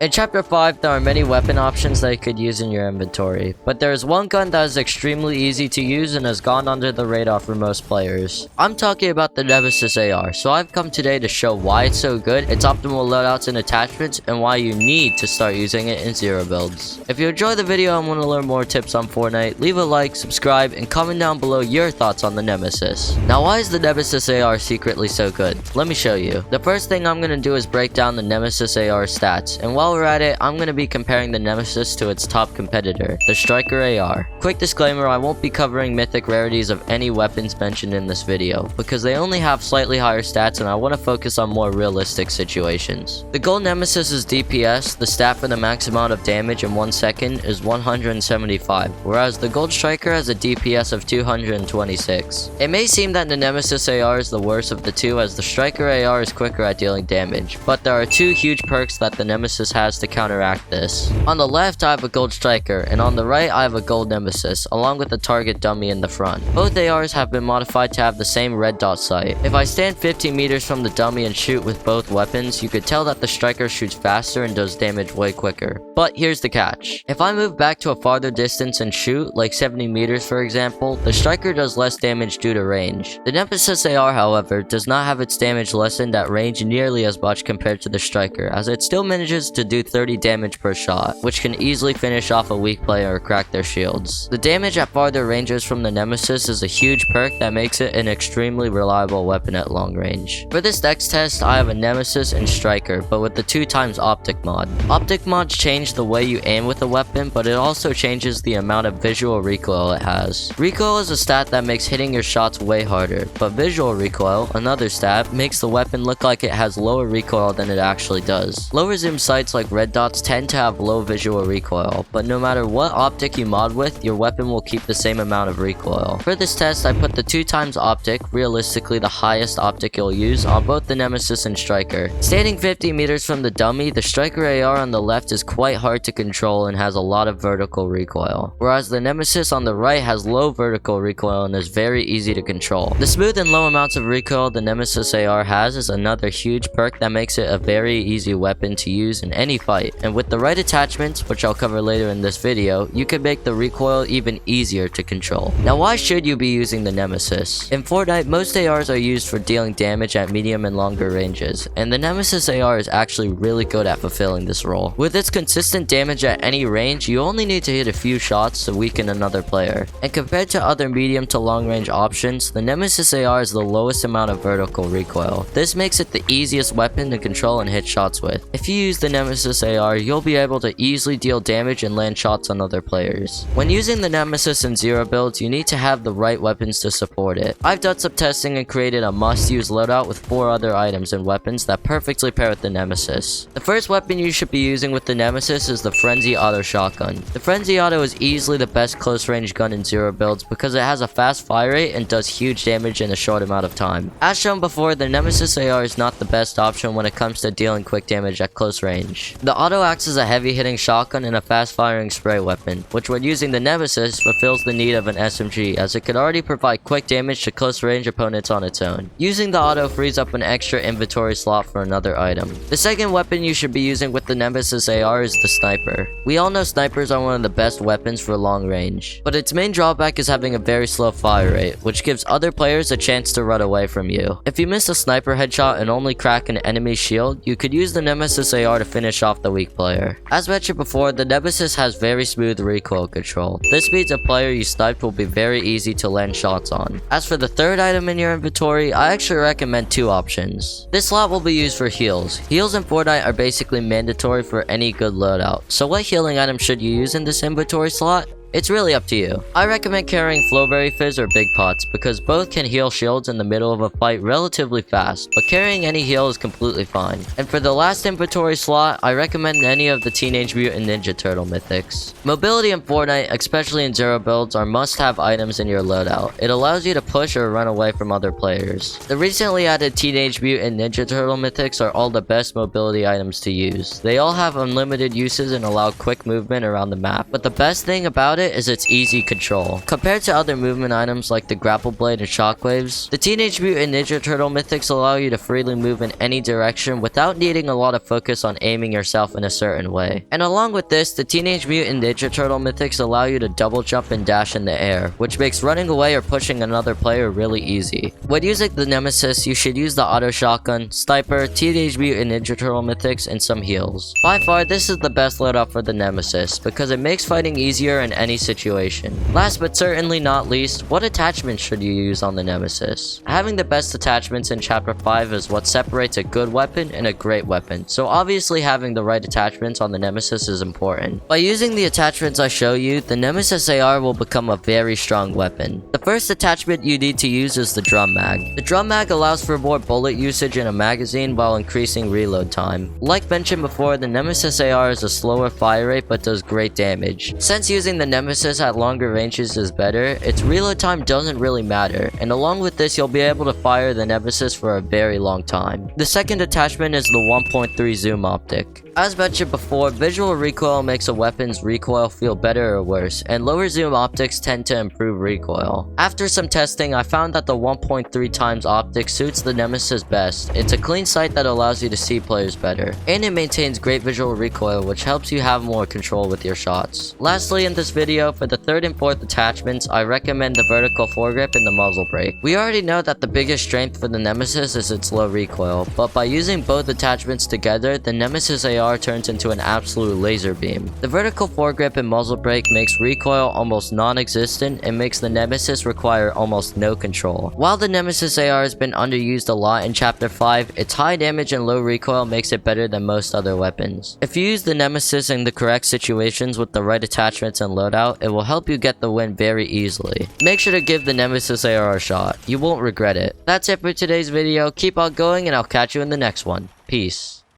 In Chapter 5, there are many weapon options that you could use in your inventory, but there is one gun that is extremely easy to use and has gone under the radar for most players. I'm talking about the Nemesis AR, so I've come today to show why it's so good, its optimal loadouts and attachments, and why you need to start using it in zero builds. If you enjoy the video and want to learn more tips on Fortnite, leave a like, subscribe, and comment down below your thoughts on the Nemesis. Now, why is the Nemesis AR secretly so good? Let me show you. The first thing I'm going to do is break down the Nemesis AR stats, and while we're at it, I'm going to be comparing the Nemesis to its top competitor, the Striker AR. Quick disclaimer, I won't be covering mythic rarities of any weapons mentioned in this video, because they only have slightly higher stats and I want to focus on more realistic situations. The gold Nemesis's DPS, the stat for the max amount of damage in 1 second, is 175, whereas the gold Striker has a DPS of 226. It may seem that the Nemesis AR is the worst of the two, as the Striker AR is quicker at dealing damage, but there are two huge perks that the Nemesis has to counteract this. On the left, I have a gold Striker, and on the right, I have a gold Nemesis, along with a target dummy in the front. Both ARs have been modified to have the same red dot sight. If I stand 50 meters from the dummy and shoot with both weapons, you could tell that the Striker shoots faster and does damage way quicker. But here's the catch. If I move back to a farther distance and shoot, like 70 meters for example, the Striker does less damage due to range. The Nemesis AR, however, does not have its damage lessened at range nearly as much compared to the Striker, as it still manages to do 30 damage per shot, which can easily finish off a weak player or crack their shields. The damage at farther ranges from the Nemesis is a huge perk that makes it an extremely reliable weapon at long range. For this next test, I have a Nemesis and Striker, but with the 2x optic mod. Optic mods change the way you aim with a weapon, but it also changes the amount of visual recoil it has. Recoil is a stat that makes hitting your shots way harder, but visual recoil, another stat, makes the weapon look like it has lower recoil than it actually does. Lower zoom sights like red dots tend to have low visual recoil, but no matter what optic you mod with, your weapon will keep the same amount of recoil. For this test, I put the 2x optic, realistically the highest optic you'll use, on both the Nemesis and Striker. Standing 50 meters from the dummy, the Striker AR on the left is quite hard to control and has a lot of vertical recoil, whereas the Nemesis on the right has low vertical recoil and is very easy to control. The smooth and low amounts of recoil the Nemesis AR has is another huge perk that makes it a very easy weapon to use in any fight, and with the right attachments, which I'll cover later in this video, you can make the recoil even easier to control. Now, why should you be using the Nemesis? In Fortnite, most ARs are used for dealing damage at medium and longer ranges, and the Nemesis AR is actually really good at fulfilling this role. With its consistent damage at any range, you only need to hit a few shots to weaken another player. And compared to other medium to long range options, the Nemesis AR is the lowest amount of vertical recoil. This makes it the easiest weapon to control and hit shots with. If you use the Nemesis AR, you'll be able to easily deal damage and land shots on other players. When using the Nemesis in zero builds, you need to have the right weapons to support it. I've done some testing and created a must-use loadout with 4 other items and weapons that perfectly pair with the Nemesis. The first weapon you should be using with the Nemesis is the Frenzy Auto Shotgun. The Frenzy Auto is easily the best close range gun in zero builds because it has a fast fire rate and does huge damage in a short amount of time. As shown before, the Nemesis AR is not the best option when it comes to dealing quick damage at close range. The auto acts as a heavy hitting shotgun and a fast firing spray weapon, which when using the Nemesis fulfills the need of an SMG, as it could already provide quick damage to close range opponents on its own. Using the auto frees up an extra inventory slot for another item. The second weapon you should be using with the Nemesis AR is the Sniper. We all know snipers are one of the best weapons for long range, but its main drawback is having a very slow fire rate, which gives other players a chance to run away from you. If you miss a sniper headshot and only crack an enemy's shield, you could use the Nemesis AR to finish off the weak player. As mentioned before, the Nemesis has very smooth recoil control. This means a player you sniped will be very easy to land shots on. As for the third item in your inventory, I actually recommend 2 options. This slot will be used for heals. Heals in Fortnite are basically mandatory for any good loadout. So what healing item should you use in this inventory slot? It's really up to you. I recommend carrying Flowberry Fizz or Big Pots because both can heal shields in the middle of a fight relatively fast, but carrying any heal is completely fine. And for the last inventory slot, I recommend any of the Teenage Mutant Ninja Turtle mythics. Mobility in Fortnite, especially in zero builds, are must-have items in your loadout. It allows you to push or run away from other players. The recently added Teenage Mutant Ninja Turtle mythics are all the best mobility items to use. They all have unlimited uses and allow quick movement around the map, but the best thing about it is its easy control. Compared to other movement items like the grapple blade and shockwaves, the Teenage Mutant Ninja Turtle mythics allow you to freely move in any direction without needing a lot of focus on aiming yourself in a certain way. And along with this, the Teenage Mutant Ninja Turtle mythics allow you to double jump and dash in the air, which makes running away or pushing another player really easy. When using the Nemesis, you should use the auto shotgun, sniper, Teenage Mutant Ninja Turtle mythics, and some heals. By far, this is the best loadout for the Nemesis because it makes fighting easier in any situation. Last but certainly not least, what attachments should you use on the Nemesis? Having the best attachments in Chapter 5 is what separates a good weapon and a great weapon, so obviously having the right attachments on the Nemesis is important. By using the attachments I show you, the Nemesis AR will become a very strong weapon. The first attachment you need to use is the drum mag. The drum mag allows for more bullet usage in a magazine while increasing reload time. Like mentioned before, the Nemesis AR is a slower fire rate but does great damage. Since using the Nemesis at longer ranges is better, its reload time doesn't really matter, and along with this you'll be able to fire the Nemesis for a very long time. The second attachment is the 1.3 zoom optic. As mentioned before, visual recoil makes a weapon's recoil feel better or worse, and lower zoom optics tend to improve recoil. After some testing, I found that the 1.3 times optic suits the Nemesis best. It's a clean sight that allows you to see players better, and it maintains great visual recoil, which helps you have more control with your shots. Lastly, in this video, for the third and fourth attachments, I recommend the vertical foregrip and the muzzle brake. We already know that the biggest strength for the Nemesis is its low recoil, but by using both attachments together, the Nemesis AR turns into an absolute laser beam. The vertical foregrip and muzzle brake makes recoil almost non-existent and makes the Nemesis require almost no control. While the Nemesis AR has been underused a lot in Chapter 5, its high damage and low recoil makes it better than most other weapons. If you use the Nemesis in the correct situations with the right attachments and loadout, it will help you get the win very easily. Make sure to give the Nemesis AR a shot. You won't regret it. That's it for today's video. Keep on going and I'll catch you in the next one. Peace.